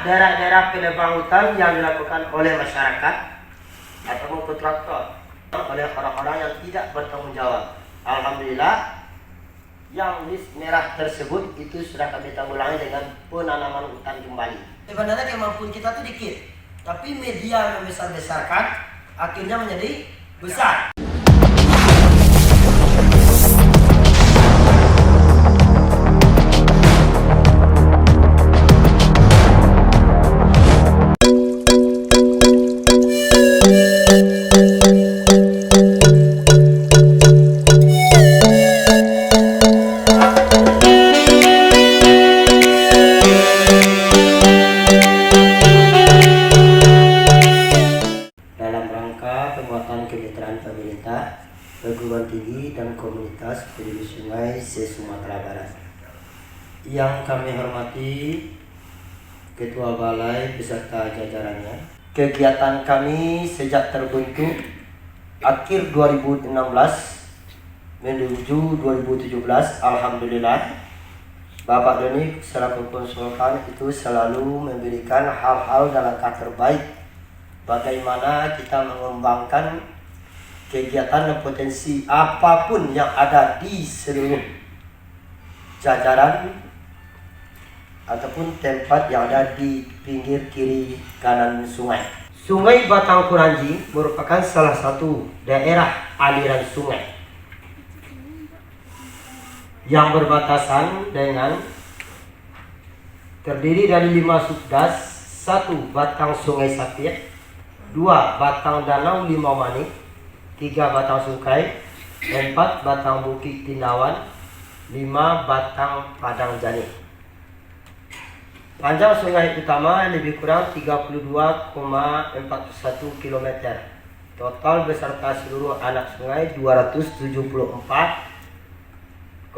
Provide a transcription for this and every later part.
daerah-daerah penebang hutan yang dilakukan oleh masyarakat atau kontraktor oleh orang-orang yang tidak bertanggung jawab. Alhamdulillah, yang list merah tersebut itu sudah kami tanggulangi dengan penanaman hutan kembali. Sebenarnya kemampuan kita tuh dikit, tapi media membesar-besarkan akhirnya menjadi besar. Penguatan kemitraan pemerintah, perguruan tinggi dan komunitas peduli sungai se-Sumatera Barat. Yang kami hormati Ketua Balai beserta jajarannya. Kegiatan kami sejak terbentuk akhir 2016 menuju 2017, alhamdulillah Bapak Doni selaku konsultan itu selalu memberikan hal-hal dan langkah terbaik bagaimana kita mengembangkan kegiatan dan potensi apapun yang ada di seluruh jajaran ataupun tempat yang ada di pinggir kiri kanan sungai. Sungai Batang Kuranji merupakan salah satu daerah aliran sungai yang berbatasan dengan terdiri dari 5 subdas, 1 batang Sungai Sapir, 2 batang danau Limau Manik, 3 batang Sungkai, 4 batang Bukit Tindawan, 5 batang Padang Jani. Panjang sungai utama lebih kurang 32,41 km. Total beserta seluruh anak sungai 274,75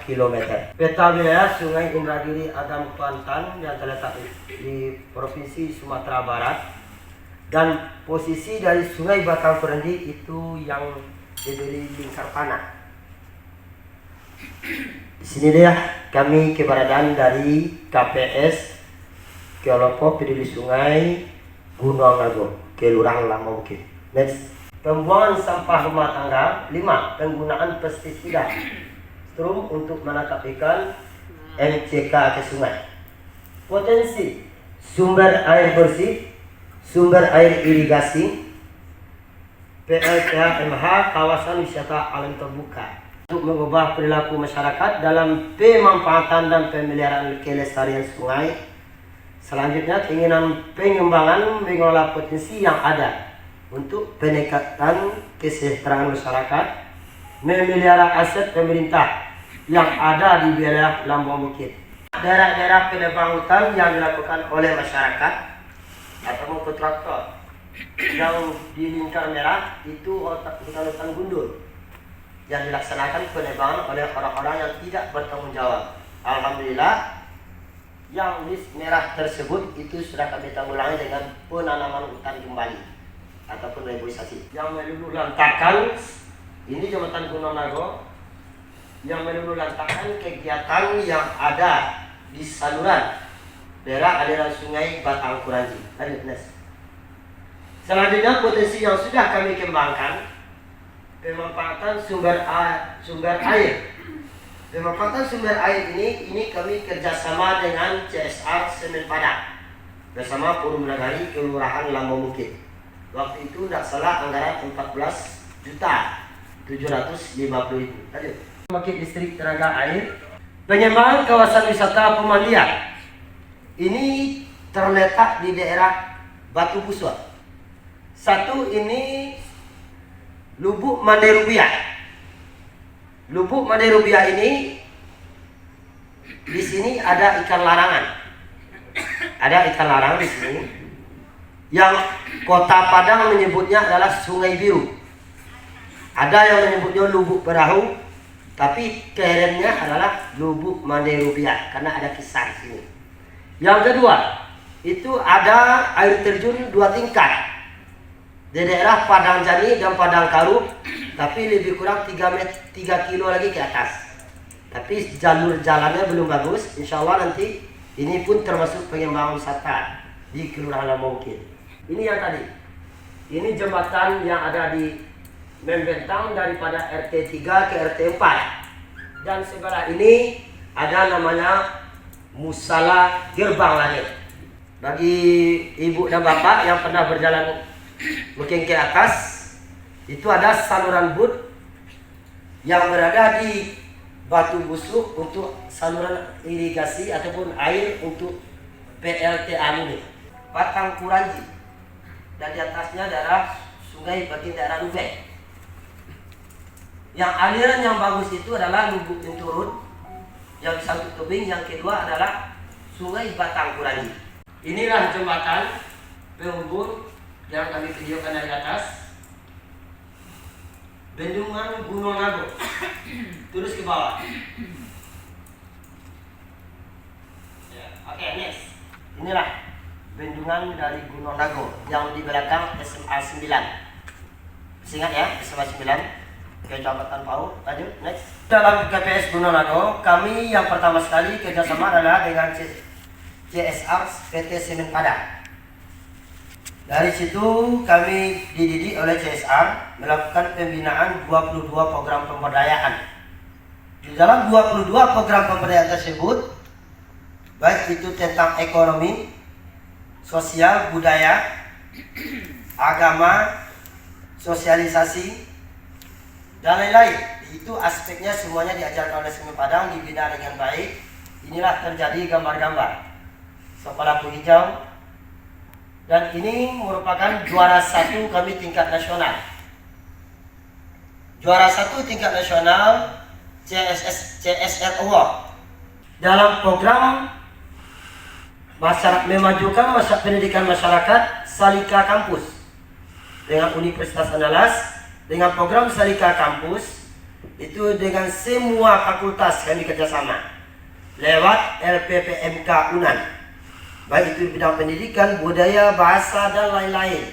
km. Peta wilayah Sungai Indragiri Agam Kuantan yang terletak di Provinsi Sumatera Barat. Dan posisi dari Sungai Batang Kuranji itu yang diberi lingkar panah. Di sini dia kami keberadaan dari KPS Kelompok Peduli Sungai Gunung Nago, Kelurahan Lama Bukit. Next, pembuangan sampah rumah tangga. 5. Penggunaan pestisida strum untuk menangkap ikan MCK ke sungai. Potensi sumber air bersih, sumber air irigasi, PLTA MH kawasan wisata alam terbuka untuk mengubah perilaku masyarakat dalam pemanfaatan dan pemeliharaan kelestarian sungai. Selanjutnya, keinginan pengembangan mengelola potensi yang ada untuk peningkatan kesejahteraan masyarakat, memelihara aset pemerintah yang ada di wilayah Lambung Bukit. Daerah-daerah penebang hutan yang dilakukan oleh masyarakat atau kontraktor yang di lingkar merah itu hutan-hutan gundul yang dilaksanakan penebangan oleh orang-orang yang tidak bertanggung jawab. Alhamdulillah, yang list merah tersebut itu sudah kami tanggulangi dengan penanaman hutan kembali ataupun reboisasi. Yang melulu lantakan ini Jembatan Gunung Nago yang melulu lantakan kegiatan yang ada di saluran daerah aliran Sungai Batang Kuranji. Selanjutnya, potensi yang sudah kami kembangkan, pemanfaatan sumber air. Pemanfaatan sumber air ini kami kerjasama dengan CSR Semen Padang bersama Forum Nagari Kelurahan Lambung Bukit. Waktu itu tidak salah anggaran 14.750.000. Lanjut. Bukit listrik tenaga air. Pengembangan kawasan wisata pemandian. Ini terletak di daerah Batu Puswa. 1 ini Lubuk Mandai Rubiah. Lubuk Mandai Rubiah ini di sini ada ikan larangan. Ada ikan larangan di sini. Yang Kota Padang menyebutnya adalah Sungai Biru. Ada yang menyebutnya Lubuk Perahu, tapi kerennya adalah Lubuk Mandai Rubiah karena ada kisah di sini. Yang kedua, itu ada air terjun 2 tingkat di daerah Padang Jani dan Padang Karu, tapi lebih kurang 3 kilo lagi ke atas. Tapi jalur jalannya belum bagus. Insya Allah nanti Ini pun termasuk pengembangan wisata di Kelurahan Lambung Bukit. Ini yang tadi. Ini jembatan yang ada di membentang daripada RT 3 ke RT 4. Dan sebelah ini ada namanya Musala Gerbang Langit. Bagi ibu dan bapak yang pernah berjalan mungkin ke atas, itu ada saluran but yang berada di Batu Busuk untuk saluran irigasi ataupun air untuk PLTA ini. Batang Kuranji, dan di atasnya daerah sungai bagian daerah Lubek. Yang aliran yang bagus itu adalah Lubuk Turun, yang satu tebing, yang kedua adalah sungai Batang Kuranji. Inilah jembatan penghubung yang kami videokan dari atas. Bendungan Gunung Nago, terus ke bawah. Ya, oke, next. Inilah bendungan dari Gunung Nago yang di belakang SMA 9. Ingat ya, SMA 9, Kecamatan Pau. Lanjut, next. Dalam KPS Gunung Nago, kami yang pertama sekali kerjasama adalah dengan CSR PT Semen Padang. Dari situ kami dididik oleh CSR melakukan pembinaan 22 program pemberdayaan. Di dalam 22 program pemberdayaan tersebut, baik itu tentang ekonomi, sosial, budaya, agama, sosialisasi, dan lain-lain. Itu aspeknya semuanya diajarkan oleh Semen Padang, dibina dengan baik. Inilah terjadi gambar-gambar Sekolah Hijau. Dan ini merupakan juara 1 kami tingkat nasional. Juara 1 tingkat nasional CSR Award. Dalam program memajukan pendidikan masyarakat Salika Kampus dengan Universitas Andalas, dengan program Salika Kampus itu dengan semua fakultas kami kerjasama lewat LPPMK UNAN. Baik itu bidang pendidikan, budaya, bahasa, dan lain-lain.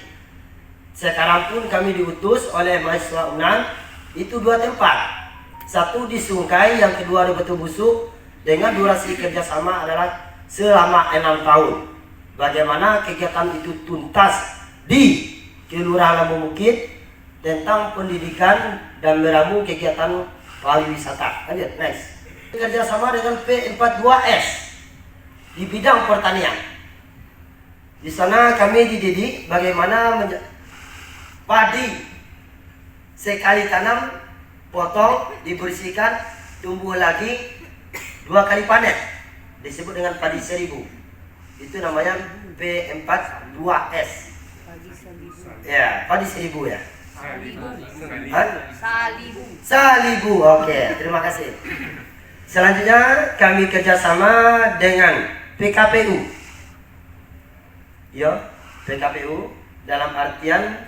Sekarang pun kami diutus oleh mahasiswa UNAN itu 2 tempat. Satu di Sungkai, yang kedua di Batu Busuk, dengan durasi kerjasama adalah selama 6 tahun. Bagaimana kegiatan itu tuntas di Kelurahan Lambung Bukit tentang pendidikan dan meramu kegiatan pariwisata. Lanjut, next. Kerjasama dengan P42S di bidang pertanian. Di sana kami dididik bagaimana padi sekali tanam, potong, dibersihkan, tumbuh lagi, 2 kali panen. Disebut dengan padi 1000. Itu namanya P42S. Ya, padi 1000 ya. Salibu. Oke, terima kasih. Selanjutnya kami kerjasama dengan PKPU. Ya, PKPU dalam artian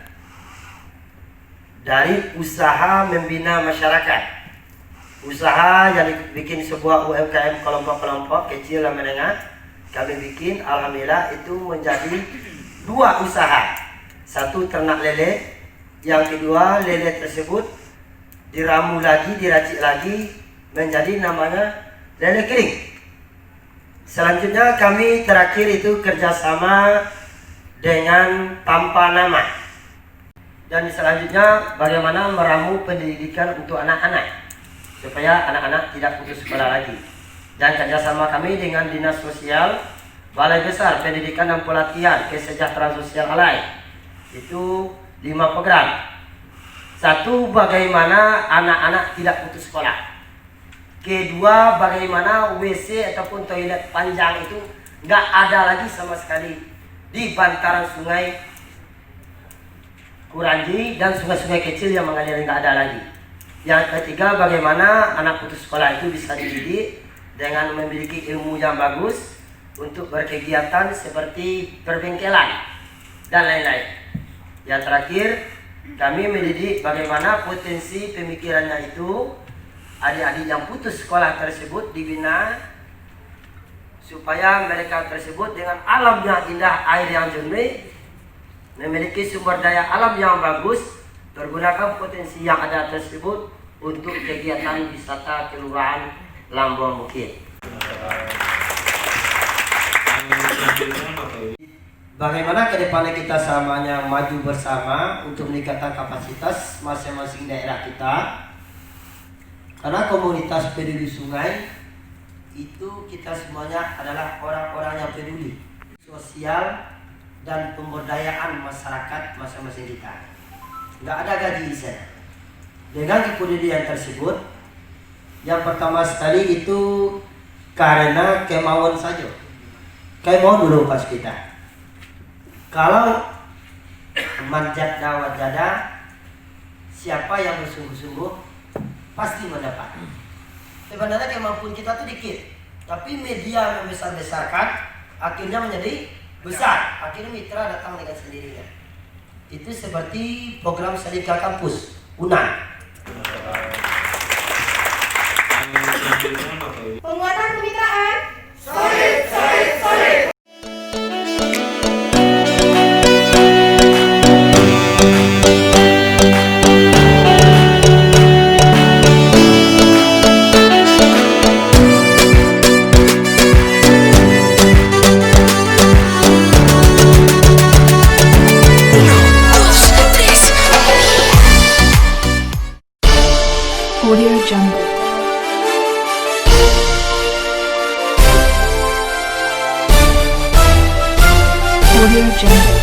dari usaha membina masyarakat. Usaha yang bikin sebuah UMKM kelompok-kelompok kecil dan menengah. Kami bikin, alhamdulillah itu menjadi 2 usaha. Satu ternak lele, yang kedua lele tersebut diramu lagi, diracik lagi menjadi namanya lele kering. Selanjutnya kami terakhir itu kerjasama dengan tanpa nama. Dan selanjutnya bagaimana meramu pendidikan untuk anak-anak supaya anak-anak tidak putus sekolah lagi. Dan kerjasama kami dengan Dinas Sosial Balai Besar Pendidikan dan Pelatihan Kesejahteraan Sosial Alai. Itu 5 program. Satu, bagaimana anak-anak tidak putus sekolah. Kedua, bagaimana WC ataupun toilet panjang itu nggak ada lagi sama sekali di bantaran sungai Kuranji dan sungai-sungai kecil yang mengalir, nggak ada lagi. Yang ketiga, bagaimana anak putus sekolah itu bisa dididik dengan memiliki ilmu yang bagus untuk berkegiatan seperti perbengkelan dan lain-lain. Yang terakhir, kami mendidik bagaimana potensi pemikirannya itu adik-adik yang putus sekolah tersebut dibina supaya mereka tersebut dengan alam yang indah, air yang jernih, memiliki sumber daya alam yang bagus, pergunakan potensi yang ada tersebut untuk kegiatan wisata Kelurahan Lambung Bukit. Bagaimana ke depannya kita samanya maju bersama untuk meningkatkan kapasitas masing-masing daerah kita. Karena komunitas peduli sungai itu kita semuanya adalah orang-orang yang peduli sosial dan pemberdayaan masyarakat masing-masing kita. Nggak ada gaji di sana. Dengan kepedulian tersebut, yang pertama sekali itu karena kemauan saja. Kemauan dulu pas kita. Kalau manjat dakwah jada, siapa yang bersungguh-sungguh pasti mendapat. Sebenarnya kemampuan kita itu dikit, tapi media membesar-besarkan, akhirnya menjadi besar. Akhirnya mitra datang dengan sendirinya. Itu seperti program Sedekah Kampus, UNAN. Penguatan kemitraan. Solid, solid, solid. Audio Jungle. Audio Jungle.